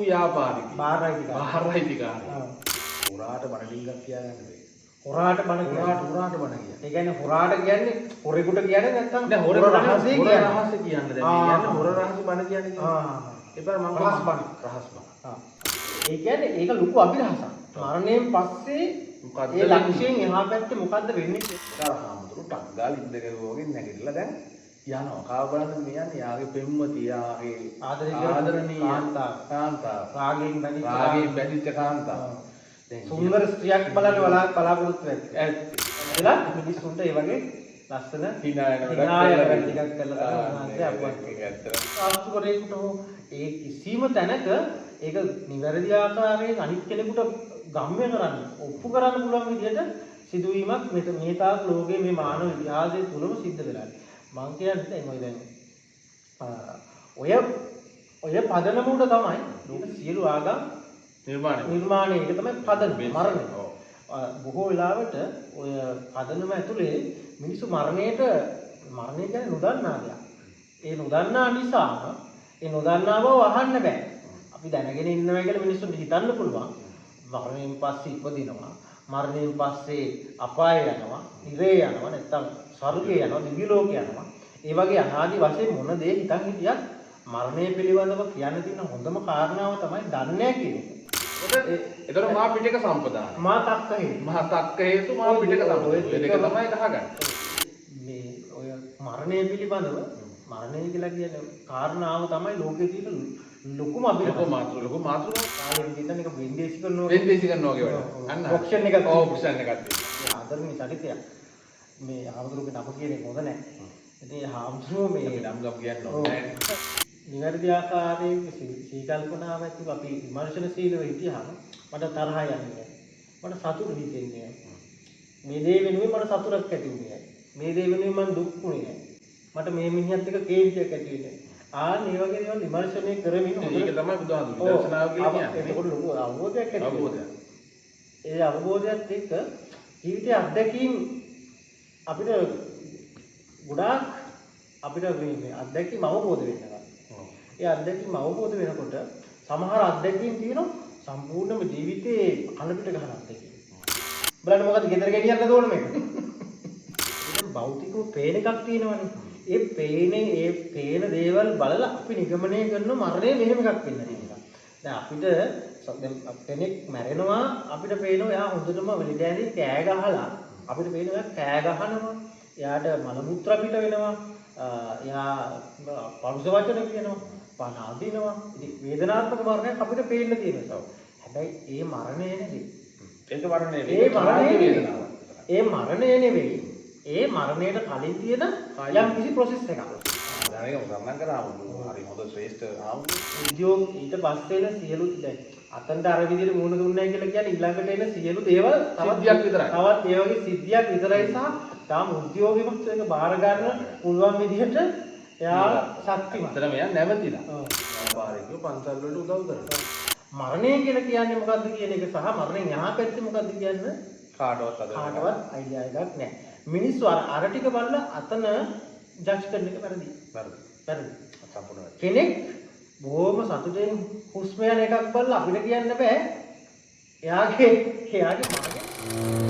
ව්‍යාපාරික. බාහිරයිතිකාරය. හොරාට බණ ටිකක් කියන්නද? හොරාට බණ කියන්නේ. ඒ කියන්නේ හොරාට කියන්නේ හොරෙකුට කියන්නේ නැත්තම් නෑ හොර රහස කියන්නේ. දැන් මේ හොර රහස බණ කියන්නේ. ඒපර මම රහස් බණ. ඒ කියන්නේ ඒක ලොකු අභිරහසක්. මරණයෙන් පස්සේ ඒ ලක්ෂයෙන් එහා පැත්තේ මොකද්ද වෙන්නේ කියලා හාමුදුරු ටක් ගාලා ඉඳගෙන වගේ නැගිටලා දැන් යනවා. කාව බලන්න මේ යන්නේ යාගේ පෙම්වතිය යාගේ ආදරණීය කාන්තාව. රාගයෙන් බැඳිච්ච කාන්තාව. දැන් සුන්දර ස්ත්‍රියක් බලන්න බලාපොරොත්තු වෙන්නේ. එලා මිනිස්සුන්ට ඒ වගේ ලස්සන හිනායන ටිකක් කරලා තමයි අපුවත් එක ඇත්තට. සාස්තුකරේකට ඒ කිසිම තැනක ඒක නිවැරදි ආකාරයෙන් අනිත් කෙනෙකුට ගම්ම්‍ය කරන්න ඔප්පු කරන්න පුළුවන් විදිහට සිදුවීමක් මේ තාක් ලෝකයේ මේ මානව ඉතිහාසය තුලම සිද්ධ වෙලා. මම කියන්නේ මොකද දැන් ඔය පදනම උඩ තමයි ලෝක සියලු ආගම් නිර්මාණය. ඒක තමයි පදනම මරණය. බොහෝ වෙලාවට ඔය පදනම ඇතුලේ මිනිස්සු මරණය කියන්නේ නොදන්නා දෙයක්. ඒ නොදන්නා නිසා ඒ නොදන්නා බව අහන්න බෑ. අපි දැනගෙන ඉන්නවා කියලා මිනිස්සුන්ට හිතන්න පුළුවන්. මරණයෙන් පස්සේ ඉපදිනවා. මරණයෙන් පස්සේ අපාය යනවා, නිරේ යනවා, නැත්තම් ස්වර්ගය යනවා, දිව්‍ය ලෝකේ යනවා. ඒ වගේ අනාදි වශයෙන් මොන දේ හිතන් හිටියත් මරණය පිළිබඳව කියන්න තියෙන හොඳම කාරණාව තමයි දන්නේ කියන එක. ඒතර මා පිටක සම්පදාන. මා තක්ක හේතු මා පිටක සම්පදාන. දෙක තමයි ගහගන්නේ. මේ ඔය මරණය පිළිබඳව මරණය කියලා කියන කාරණාව තමයි ලෝකයේ තියෙන ලොකුම ලොකු මාතෘකාව. කාලෙන් කියන එක වෙන්දේසි කරනවා වගේ වැඩ. අන්න ඔප්ෂන් එකක්. ඔප්ෂන් එකක්. ආදරණීය චරිතයක්. මේ ආමතුරුගේ නම කියන්නේ හොඳ නැහැ. ඉතින් හාමුදුරුවෝ මේ නම් ගම් කියන්නේ නැහැ. නිවැරදි ආකාරයෙන් සීකල්පනාව ඇතුව අපි විමර්ශනශීලව හිටියාම මට තරහ යන්නේ. මට සතුට හිතෙන්නේ. මේ දේ වෙනුවෙන් මට සතුටක් ඇති වෙන්නේ. මේ දේ වෙනුවෙන් මම දුක් වුණේ නැහැ. මට මේ මිනිහත් එක්ක කේන්තියක් ඇති වෙන්නේ. මේ වගේ දේවල් විමර්ශනය කරමින් ඒක තමයි බුදුහාමුදුරුවෝ දර්ශනාව කියලා කියන්නේ. ඒකකොට ලොකු අවබෝධයක් ඇති වෙනවා. ඒ අවබෝධයත් එක්ක ජීවිතයේ අත්දැකීම් අපිට ගොඩාක් මේ අත්දැකීම් අවබෝධ වෙනවා. ඒ අත්දැකීම් අවබෝධ වෙනකොට සමහර අත්දැකීම් තියෙනවා සම්පූර්ණම ජීවිතේ කලපිට ගන්න අත්දැකීම්. බලන්න මොකද ගෙදර ගෙනියන්න ඕන මේක. ඒක භෞතිකව පේන එකක් තියෙනවනේ. ඒ පේන දේවල් බලලා අපි නිගමනය කරන මරණය මෙහෙම එකක් වෙන්න තියෙනවා. දැන් අපිට කෙනෙක් මැරෙනවා අපිට පේනවා එයා හොඳටම වෙලෙදෑදී කෑ ගහලා අපිට පේනවා කෑ ගහනවා. එයාට මල මුත්‍ර පිට වෙනවා. එයා පරුස වචන කියනවා. පණ අදිනවා. ඉතින් වේදනාත්මක මරණයක් අපිට පේන්න තියෙනවා. හැබැයි ඒ මරණය නෙවෙයි. ඒක මරණය නෙවෙයි. ඒ මරණය නෙවෙයි. ඒ මරණයට කලින් තියෙන යම් කිසි ප්‍රොසෙස් එකක්. දැන් ඒක ගණන් කරාම හරි හොඳ ශ්‍රේෂ්ඨ උද්‍යෝග ඊට පස්සේ එන සියලු දැන් අතන්ට අර විදිහට මුණ දුන්නයි කියලා කියන්නේ ඊළඟට එන සියලු දේවල් සිද්ධියක් විතරයි. තවත් ඒ වගේ සිද්ධියක් විතරයි සහ තාම උද්‍යෝගෙමත් ඒක බාර ගන්න පුළුවන් විදිහට එයා ශක්තිමත්. අතන මෙයා නැවතිලා. ව්‍යාපාරිකව පන්සල් වලට උදව් කරනවා. මරණය කියලා කියන්නේ මොකද්ද කියන එක සහ මරණයෙන් යහා පැත්තේ මොකද්ද කියන්නේ කාටවත් අයිඩියා එකක් නැහැ. මිනිස්සු අර ටික බලලා අතන ජජ් කරන එක වැරදි. සම්පූර්ණ කෙනෙක් බොහොම සතුටෙන් හුස්ම යන එකක් බලලා අපිට කියන්න බෑ එයාගේ මරණය